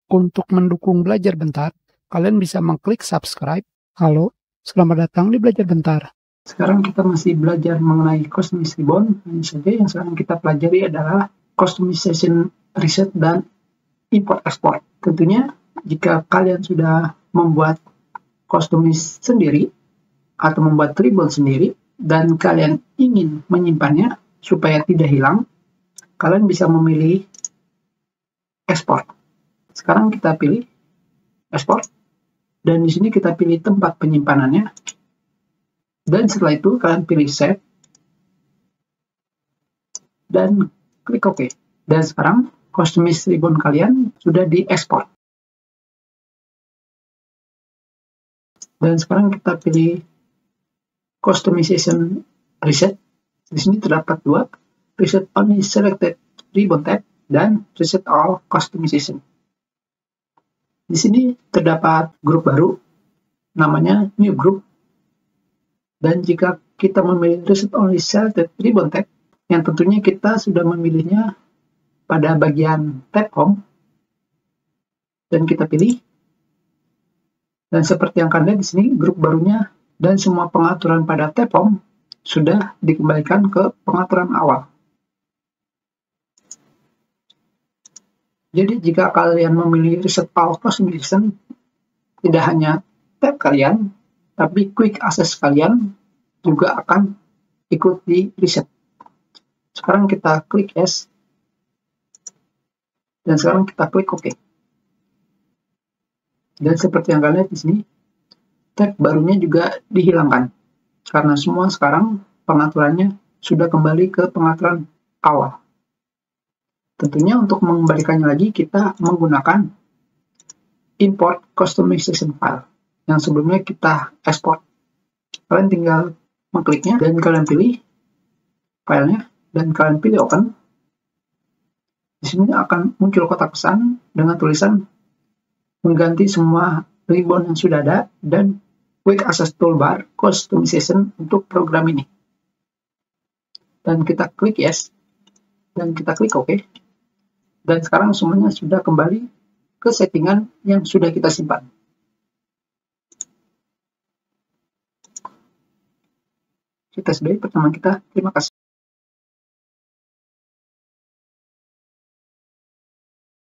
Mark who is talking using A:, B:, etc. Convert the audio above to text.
A: Untuk mendukung Belajar Bentar, kalian bisa mengklik subscribe. Halo, selamat datang di Belajar Bentar.
B: Sekarang kita masih belajar mengenai Customized Ribbon. Hanya saja yang sekarang kita pelajari adalah Customization Reset dan Import Export. Tentunya jika kalian sudah membuat customize sendiri atau membuat ribbon sendiri dan kalian ingin menyimpannya supaya tidak hilang, kalian bisa memilih export. Sekarang kita pilih export dan di sini kita pilih tempat penyimpanannya. Dan setelah itu kalian pilih save dan klik OK. Dan sekarang customized ribbon kalian sudah diekspor. Dan sekarang kita pilih customization reset. Di sini terdapat dua, reset only selected ribbon tag dan reset all customization. Di sini terdapat grup baru, namanya new group. Dan jika kita memilih reset only selected ribbon tag, yang tentunya kita sudah memilihnya pada bagian tab home, dan kita pilih. Dan seperti yang kalian lihat di sini, grup barunya dan semua pengaturan pada tab home sudah dikembalikan ke pengaturan awal. Jadi jika kalian memilih reset all customization, tidak hanya tab kalian, tapi quick access kalian juga akan ikut di reset. Sekarang kita klik yes, dan sekarang kita klik OK. Dan seperti yang kalian lihat di sini, tab barunya juga dihilangkan karena semua sekarang pengaturannya sudah kembali ke pengaturan awal. Tentunya untuk mengembalikannya lagi kita menggunakan import customization file yang sebelumnya kita ekspor. Kalian tinggal mengkliknya dan kalian pilih filenya dan kalian pilih open. Di sini akan muncul kotak pesan dengan tulisan mengganti semua ribbon yang sudah ada dan quick access toolbar customization untuk program ini. Dan kita klik yes dan kita klik OK. Dan sekarang semuanya sudah kembali ke settingan yang sudah kita simpan. Kita sudahi pertemuan kita. Terima kasih.